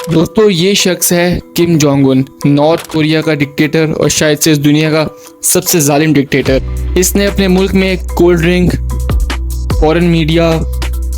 दोस्तों ये शख्स है Kim Jong Un, north Korea का डिक्टेटर और शायद से इस दुनिया का सबसे जालिम डिक्टेटर। इसने अपने मुल्क में cold drink, foreign media,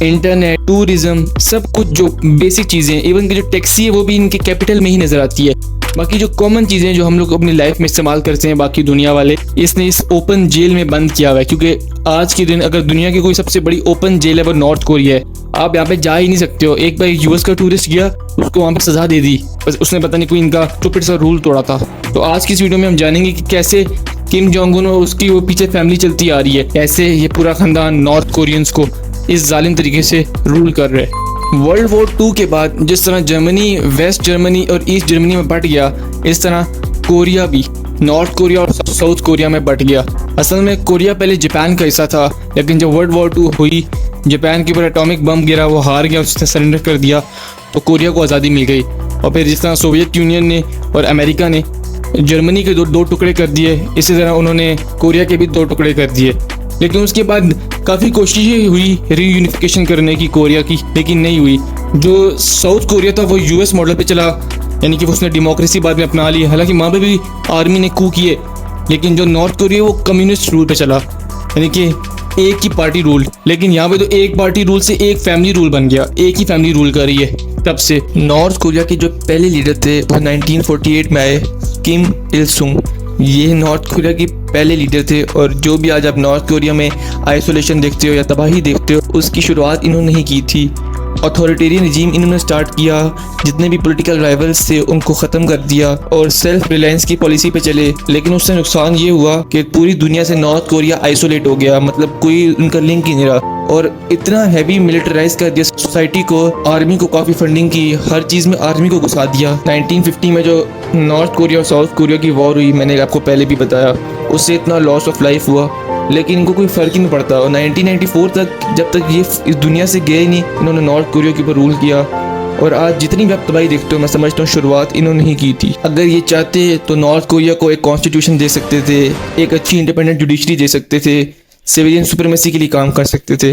internet, tourism, सब कुछ जो बेसिक चीज़ें, इवन की जो टैक्सी है वो भी इनके कैपिटल में ही नज़र आती है। बाकी जो कॉमन चीज़ें जो हम लोग अपनी लाइफ में इस्तेमाल करते हैं बाकी दुनिया वाले, इसने इस ओपन जेल में बंद किया हुआ है। क्योंकि आज के दिन अगर दुनिया की कोई सबसे बड़ी ओपन जेल है वो नॉर्थ कोरिया है। आप यहाँ पे जा ही नहीं सकते हो। एक बार यूएस का टूरिस्ट गया, उसको वहाँ पे सजा दे दी, बस उसने पता नहीं कोई इनका स्टूपिड सा रूल तोड़ा था। तो आज की इस वीडियो में हम जानेंगे कि कैसे किम जोंग उन और उसकी वो पीछे फैमिली चलती आ रही है, कैसे ये पूरा खानदान नॉर्थ कोरियंस को इस जालिम तरीके से रूल कर रहे हैं। वर्ल्ड वॉर 2 के बाद जिस तरह जर्मनी वेस्ट जर्मनी और ईस्ट जर्मनी में बट गया, इस तरह कोरिया भी नॉर्थ कोरिया और साउथ कोरिया में बट गया। असल में कोरिया पहले जापान का हिस्सा था, लेकिन जब वर्ल्ड वॉर 2 हुई, जापान के ऊपर एटॉमिक बम गिरा, वो हार गया, उसने सरेंडर कर दिया, तो कोरिया को आज़ादी मिल गई। और फिर जिस तरह सोवियत यूनियन ने और अमेरिका ने जर्मनी के दो टुकड़े कर दिए, इसी तरह उन्होंने कोरिया के भी 2 टुकड़े कर दिए। लेकिन उसके बाद काफ़ी कोशिशें हुई रीयूनिफिकेशन करने की कोरिया की, लेकिन नहीं हुई। जो साउथ कोरिया था वो यूएस मॉडल पे चला, यानी कि उसने डेमोक्रेसी बाद में अपना ली। हालांकि वहाँ पे भी आर्मी ने कू किए, लेकिन जो नॉर्थ कोरिया वो कम्युनिस्ट रूल पे चला, यानी कि एक ही पार्टी रूल। लेकिन यहाँ पे तो एक पार्टी रूल से एक फैमिली रूल बन गया, एक ही फैमिली रूल कर रही है तब से। नॉर्थ कोरिया के जो पहले लीडर थे वो 1948 में आए, किम इल सुंग। ये नॉर्थ कोरिया के पहले लीडर थे, और जो भी आज आप नॉर्थ कोरिया में आइसोलेशन देखते हो या तबाही देखते हो, उसकी शुरुआत इन्होंने ही की थी। अथॉरिटेरियन रिजीम इन्होंने स्टार्ट किया, जितने भी पॉलिटिकल राइवल्स थे उनको ख़त्म कर दिया और सेल्फ रिलायंस की पॉलिसी पे चले। लेकिन उससे नुकसान ये हुआ कि पूरी दुनिया से नॉर्थ कोरिया आइसोलेट हो गया, मतलब कोई उनका लिंक ही नहीं रहा। और इतना हैवी मिलिटराइज कर दिया सोसाइटी को, आर्मी को काफ़ी फंडिंग की, हर चीज़ में आर्मी को घुसा दिया। 1950 में जो नॉर्थ कोरिया और साउथ कोरिया की वॉर हुई, मैंने आपको पहले भी बताया, उससे इतना लॉस ऑफ लाइफ हुआ, लेकिन इनको कोई फ़र्क ही नहीं पड़ता। और 1994 तक, जब तक ये इस दुनिया से गए नहीं, इन्होंने नॉर्थ कोरिया के ऊपर रूल किया। और आज जितनी भी आप तबाही देखते हो, मैं समझता हूँ शुरुआत इन्होंने ही की थी। अगर ये चाहते तो नॉर्थ कोरिया को एक कॉन्स्टिट्यूशन दे सकते थे, एक अच्छी इंडिपेंडेंट जुडिशरी दे सकते थे, सिविलियन सुप्रीमेसी के लिए काम कर सकते थे,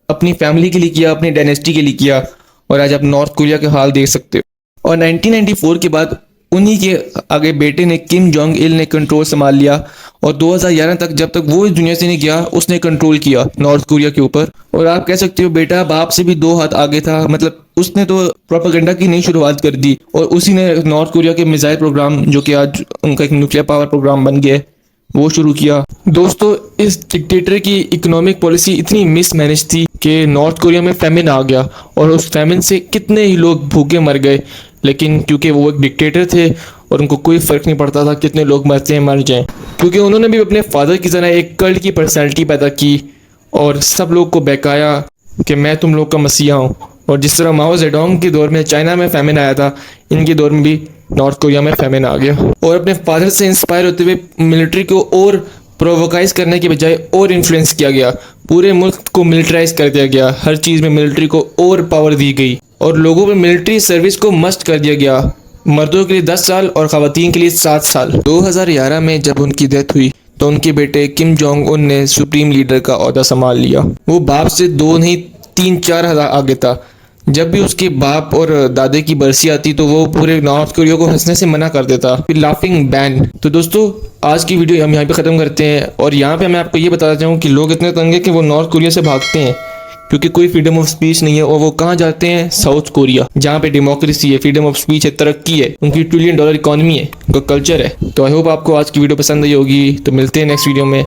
अपनी फैमिली के लिए किया, अपनी डायनेस्टी के लिए किया, और आज आप नॉर्थ कोरिया के हाल देख सकते हो। और 1994 के बाद उन्हीं के आगे बेटे ने, किम जोंग इल ने कंट्रोल संभाल लिया, और 2011 तक, जब तक वो इस दुनिया से नहीं गया, उसने कंट्रोल किया नॉर्थ कोरिया के ऊपर। और आप कह सकते हो बेटा बाप से भी 2 हाथ आगे था, मतलब उसने तो प्रोपेगेंडा की नई शुरुआत कर दी, और उसी ने नॉर्थ कोरिया के मिसाइल प्रोग्राम, जो कि आज उनका एक न्यूक्लियर पावर प्रोग्राम बन गया है, वो शुरू किया। दोस्तों इस डिक्टेटर की इकोनॉमिक पॉलिसी इतनी मिसमैनेज थी कि नॉर्थ कोरिया में फैमिन आ गया, और उस फैमिन से कितने ही लोग भूखे मर गए। लेकिन क्योंकि वो एक डिक्टेटर थे और उनको कोई फ़र्क नहीं पड़ता था कितने लोग मरते हैं मर जाएं, क्योंकि उन्होंने भी अपने फादर की तरह एक कल्ट की पर्सनैलिटी पैदा की और सब लोग को बहकाया कि मैं तुम लोग का मसीहा हूँ। और जिस तरह माओ जेडोंग के दौर में चाइना में फैमिन आया था, इनके दौर में भी नॉर्थ कोरिया में फैमिन आ गया। और अपने फादर से इंस्पायर होते हुए मिलिट्री को और प्रोवोकाइज करने के बजाय और इन्फ्लुएंस किया गया, पूरे मुल्क को मिलिट्राइज कर दिया गया, हर चीज़ में मिलिट्री को और पावर दी गई, और लोगों पर मिलिट्री सर्विस को मस्ट कर दिया गया। मर्दों के लिए 10 साल और ख़वातीन के लिए 7 साल। 2011 में जब उनकी डेथ हुई तो उनके बेटे किम जोंग उन ने सुप्रीम लीडर का ओहदा संभाल लिया। वो बाप से 2 नहीं 3-4 हज़ार आगे था। जब भी उसके बाप और दादे की बरसी आती तो वो पूरे नॉर्थ कोरिया को हंसने से मना कर देता, फिर लाफिंग बैन। तो दोस्तों आज की वीडियो हम यहाँ पे ख़त्म करते हैं, और यहाँ पे मैं आपको ये बताना चाहूँ कि लोग इतने तंग हैं कि वो नॉर्थ कोरिया से भागते हैं, क्योंकि कोई फ्रीडम ऑफ स्पीच नहीं है, और वो कहाँ जाते हैं? साउथ कोरिया, जहाँ पे डेमोक्रेसी है, फ्रीडम ऑफ स्पीच है, तरक्की है, उनकी $1 ट्रिलियन इकॉनमी है, उनका कल्चर है। तो आई होप आपको आज की वीडियो पसंद आई होगी। तो मिलते हैं नेक्स्ट वीडियो में।